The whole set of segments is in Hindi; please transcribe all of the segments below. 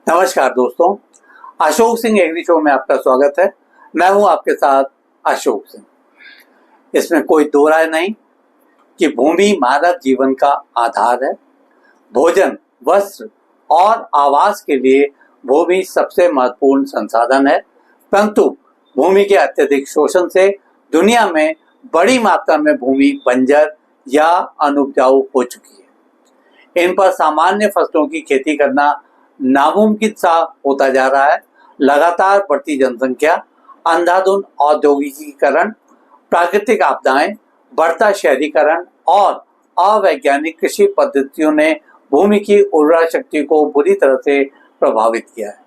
नमस्कार दोस्तों, अशोक सिंह एग्री शो में आपका स्वागत है। मैं हूं आपके साथ अशोक सिंह। इसमें कोई दो राय नहीं कि भूमि मानव जीवन का आधार है। भोजन, वस्त्र और आवास के लिए भूमि सबसे महत्वपूर्ण संसाधन है, परंतु भूमि के अत्यधिक शोषण से दुनिया में बड़ी मात्रा में भूमि बंजर या अनुपजाऊ हो चुकी है। इन पर सामान्य फसलों की खेती करना नामुमकिन सा होता जा रहा है। लगातार बढ़ती जनसंख्या, अंधाधुंध औद्योगिकीकरण, प्राकृतिक आपदाएं, बढ़ता शहरीकरण और अवैज्ञानिक कृषि पद्धतियों ने भूमि की उर्वरा शक्ति को बुरी तरह से प्रभावित किया है।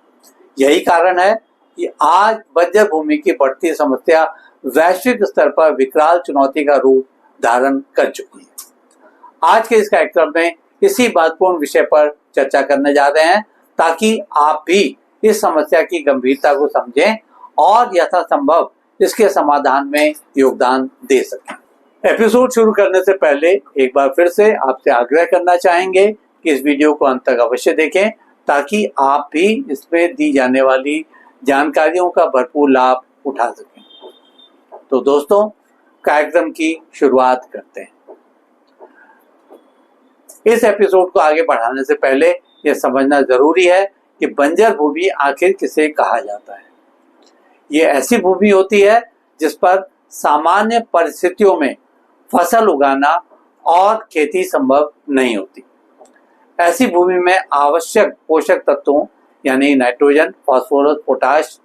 यही कारण है कि आज बंजर भूमि की बढ़ती समस्या वैश्विक स्तर पर विकराल चुनौती का रूप धारण कर चुकी है। आज के इस कार्यक्रम में इसी महत्वपूर्ण विषय पर चर्चा करने जा रहे हैं, ताकि आप भी इस समस्या की गंभीरता को समझें और यथासंभव इसके समाधान में योगदान दे सकें। एपिसोड शुरू करने से पहले एक बार फिर से आपसे आग्रह करना चाहेंगे कि इस वीडियो को अंत तक अवश्य देखें, ताकि आप भी इसमें दी जाने वाली जानकारियों का भरपूर लाभ उठा सकें। तो दोस्तों, कार्यक्रम की शुरुआत करते हैं। इस एपिसोड को आगे बढ़ाने से पहले यह समझना जरूरी है कि बंजर भूमि आखिर किसे कहा जाता है। ये ऐसी भूमि होती है जिस पर सामान्य परिस्थितियों में फसल उगाना और खेती संभव नहीं होती। ऐसी भूमि में आवश्यक पोषक तत्वों यानी नाइट्रोजन, फास्फोरस, पोटाश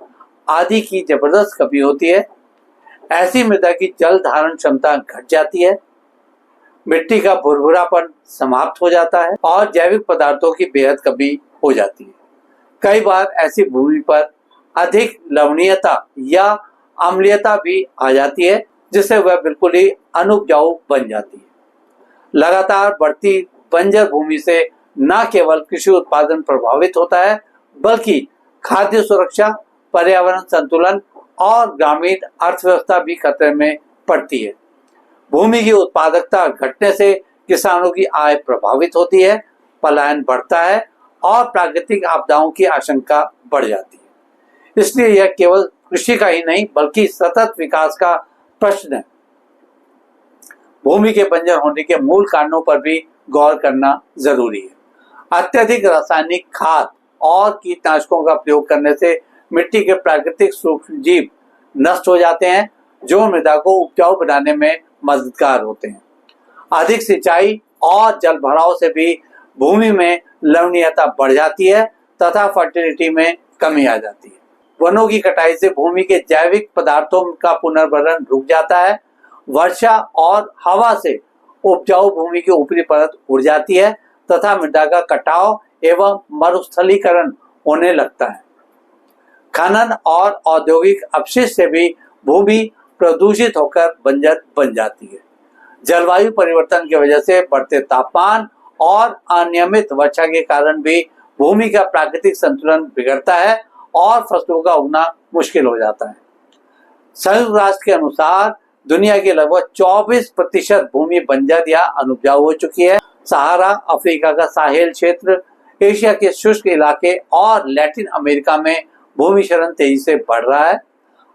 आदि की जबरदस्त कमी होती है। ऐसी मृदा की जल धारण क्षमता घट जाती है, मिट्टी का भुरभुरापन समाप्त हो जाता है और जैविक पदार्थों की बेहद कमी हो जाती है। कई बार ऐसी भूमि पर अधिक लवणीयता या अम्लीयता भी आ जाती है, जिससे वह बिल्कुल ही अनुपजाऊ बन जाती है। लगातार बढ़ती बंजर भूमि से न केवल कृषि उत्पादन प्रभावित होता है, बल्कि खाद्य सुरक्षा, पर्यावरण संतुलन और ग्रामीण अर्थव्यवस्था भी खतरे में पड़ती है। भूमि की उत्पादकता घटने से किसानों की आय प्रभावित होती है, पलायन बढ़ता है और प्राकृतिक आपदाओं की आशंका बढ़ जाती है। इसलिए यह केवल कृषि का ही नहीं बल्कि सतत विकास का प्रश्न है। भूमि के बंजर होने के मूल कारणों पर भी गौर करना जरूरी है। अत्यधिक रासायनिक खाद और कीटनाशकों का प्रयोग करने से मिट्टी के प्राकृतिक सूक्ष्म जीव नष्ट हो जाते हैं, जो मृदा को उपजाऊ बनाने में मददगार होते हैं। अधिक सिंचाई और जल भराव से भी भूमि में लवणीयता बढ़ जाती है तथा फर्टिलिटी में कमी आ जाती है। वनों की कटाई से भूमि के जैविक पदार्थों का पुनर्भरण रुक जाता है। वर्षा और हवा से उपजाऊ भूमि की ऊपरी परत उड़ जाती है तथा मृदा का कटाव एवं मरुस्थलीकरण होने लगता है। खनन और औद्योगिक अपशिष्ट से भी भूमि प्रदूषित होकर बंजर बन जाती है। जलवायु परिवर्तन की वजह से बढ़ते तापमान और अनियमित वर्षा के कारण भी भूमि का प्राकृतिक संतुलन बिगड़ता है और फसलों का उगना मुश्किल हो जाता है। संयुक्त राष्ट्र के अनुसार दुनिया की लगभग 24% भूमि बंजर या अनुपजाऊ हो चुकी है। सहारा, अफ्रीका का साहेल क्षेत्र, एशिया के शुष्क इलाके और लैटिन अमेरिका में भूमि क्षरण तेजी से बढ़ रहा है।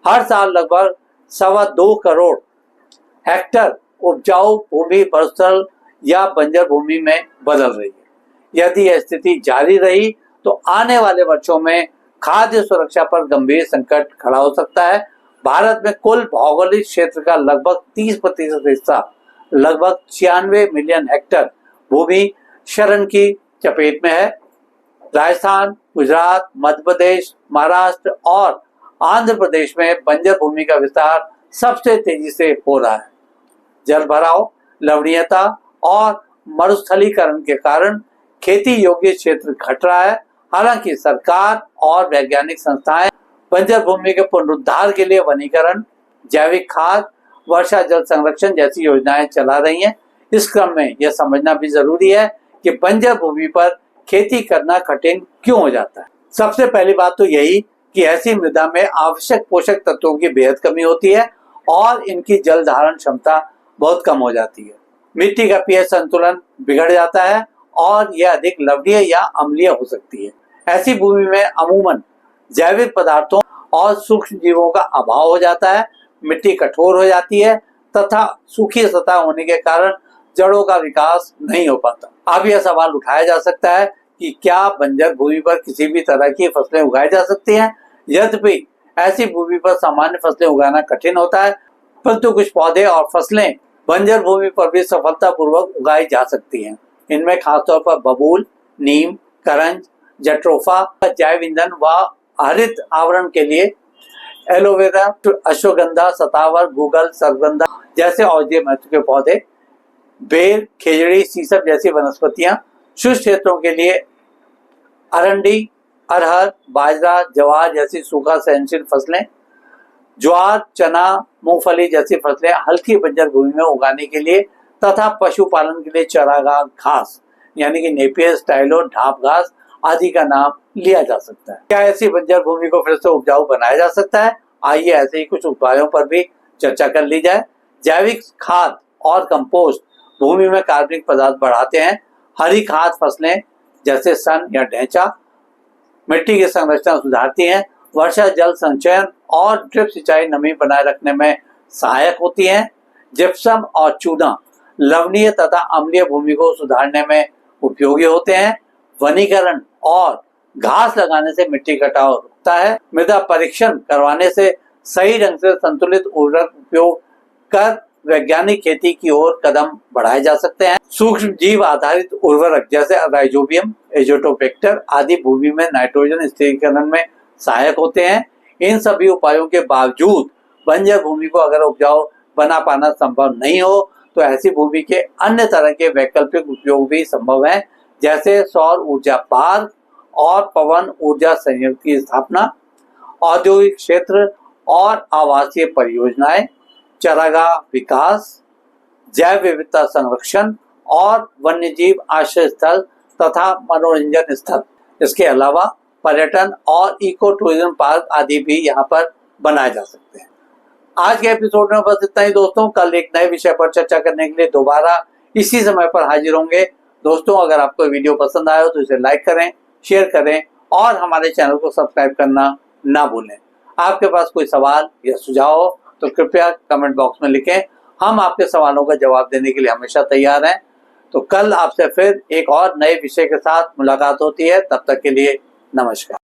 हर साल लगभग 2.25 करोड़ हेक्टेयर उपजाऊ भूमि मरुस्थल या बंजर भूमि में बदल रही है। यदि यह स्थिति जारी रही तो आने वाले वर्षों में खाद्य सुरक्षा पर गंभीर संकट खड़ा हो सकता है। भारत में कुल भौगोलिक क्षेत्र का लगभग 30% हिस्सा, लगभग 96 मिलियन हेक्टेयर भूमि क्षरण की चपेट में है। राजस्थान, गुजरात, मध्य प्रदेश, महाराष्ट्र और आंध्र प्रदेश में बंजर भूमि का विस्तार सबसे तेजी से हो रहा है। जल भराव, लवणीयता और मरुस्थलीकरण के कारण खेती योग्य क्षेत्र घट रहा है। हालांकि सरकार और वैज्ञानिक संस्थाएं बंजर भूमि के पुनरुद्धार के लिए वनीकरण, जैविक खाद, वर्षा जल संरक्षण जैसी योजनाएं चला रही हैं। इस क्रम में यह समझना भी जरूरी है कि बंजर भूमि पर खेती करना कठिन क्यों हो जाता है। सबसे पहली बात तो यही कि ऐसी मृदा में आवश्यक पोषक तत्वों की बेहद कमी होती है और इनकी जल धारण क्षमता बहुत कम हो जाती है। मिट्टी का पीएच संतुलन बिगड़ जाता है और यह अधिक लवणीय या अम्लीय हो सकती है। ऐसी भूमि में अमूमन जैविक पदार्थों और सूक्ष्म जीवों का अभाव हो जाता है, मिट्टी कठोर हो जाती है तथा सूखी सतह होने के कारण जड़ों का विकास नहीं हो पाता। अब यह सवाल उठाया जा सकता है कि क्या बंजर भूमि पर किसी भी तरह की फसलें उगाई जा सकती हैं? यद्यपि ऐसी भूमि पर सामान्य फसलें उगाना कठिन होता है, परंतु कुछ पौधे और फसलें बंजर भूमि पर भी सफलतापूर्वक उगाई जा सकती हैं। इनमें खासतौर पर बबूल, नीम, करंज, जट्रोफा, जैव ईंधन व हरित आवरण के लिए एलोवेरा, अश्वगंधा, सतावर, गूगल, सर्वगंधा जैसे औषधीय महत्व के पौधे, बेर, खेजड़ी, सीसम जैसी वनस्पतियां, शुष्क क्षेत्रों के लिए अरंडी, अरहर, बाजरा, जवार जैसी सूखा सहनशील फसलें, ज्वार, चना, मूंगफली जैसी फसलें हल्की बंजर भूमि में उगाने के लिए तथा पशुपालन के लिए चारागाह घास यानी कि नेपियर, स्टाइलो, ढाप घास आदि का नाम लिया जा सकता है। क्या ऐसी बंजर भूमि को फिर से उपजाऊ बनाया जा सकता है? आइए ऐसे ही कुछ उपायों पर भी चर्चा कर ली जाए। जैविक खाद और कंपोस्ट भूमि में कार्बनिक पदार्थ बढ़ाते हैं। हरी खाद फसलें जैसे सन या ढैंचा मिट्टी की संरचना सुधारती हैं। वर्षा जल संचयन और ड्रिप सिंचाई नमी बनाए रखने में सहायक होती हैं। जिप्सम और चूना लवणीय तथा अम्लीय भूमि को सुधारने में उपयोगी होते हैं। वनीकरण और घास लगाने से मिट्टी कटाव रुकता है। मृदा परीक्षण करवाने से सही ढंग से संतुलित उर्वरक उपयोग कर वैज्ञानिक खेती की ओर कदम बढ़ाए जा सकते हैं। सूक्ष्म जीव आधारित उर्वरक जैसे राइजोबियम, एजोटोबैक्टर आदि भूमि में नाइट्रोजन स्थिरीकरण में सहायक होते हैं। इन सभी उपायों के बावजूद बंजर भूमि को अगर उपजाऊ बना पाना संभव नहीं हो तो ऐसी भूमि के अन्य तरह के वैकल्पिक उपयोग भी संभव है, जैसे सौर ऊर्जा पार्क और पवन ऊर्जा संयंत्र की स्थापना, औद्योगिक क्षेत्र और आवासीय परियोजनाएं, चारागाह विकास, जैव विविधता संरक्षण और वन्यजीव आश्रय स्थल तथा मनोरंजन स्थल। इसके अलावा पर्यटन और इको टूरिज्म पार्क आदि भी यहाँ पर बनाए जा सकते हैं। आज के एपिसोड में बस इतना ही दोस्तों। कल एक नए विषय पर चर्चा करने के लिए दोबारा इसी समय पर हाजिर होंगे। दोस्तों अगर आपको वीडियो पसंद आया हो तो इसे लाइक करें, शेयर करें और हमारे चैनल को सब्सक्राइब करना ना भूलें। आपके पास कोई सवाल या सुझाव हो तो कृपया कमेंट बॉक्स में लिखें। हम आपके सवालों का जवाब देने के लिए हमेशा तैयार हैं। तो कल आपसे फिर एक और नए विषय के साथ मुलाकात होती है। तब तक के लिए नमस्कार।